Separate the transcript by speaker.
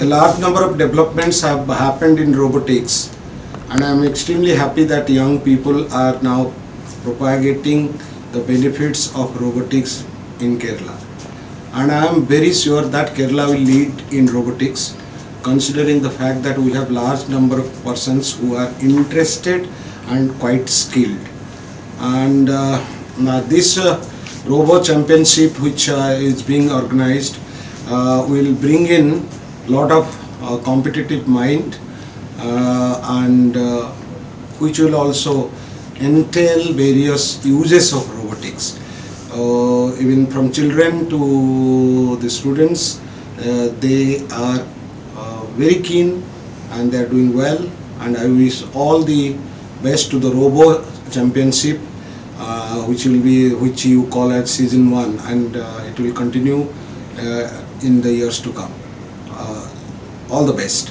Speaker 1: A large number of developments have happened in robotics, and I am extremely happy that young people are now propagating the benefits of robotics in Kerala. And I am very sure that Kerala will lead in robotics, considering the fact that we have large number of persons who are interested and quite skilled. And this Robo Championship, which is being organized, will bring in lot of competitive mind and which will also entail various uses of robotics. Even from children to the students, they are very keen and they are doing well, and I wish all the best to the Robo Championship, which you call as Season 1, and it will continue in the years to come. All the best.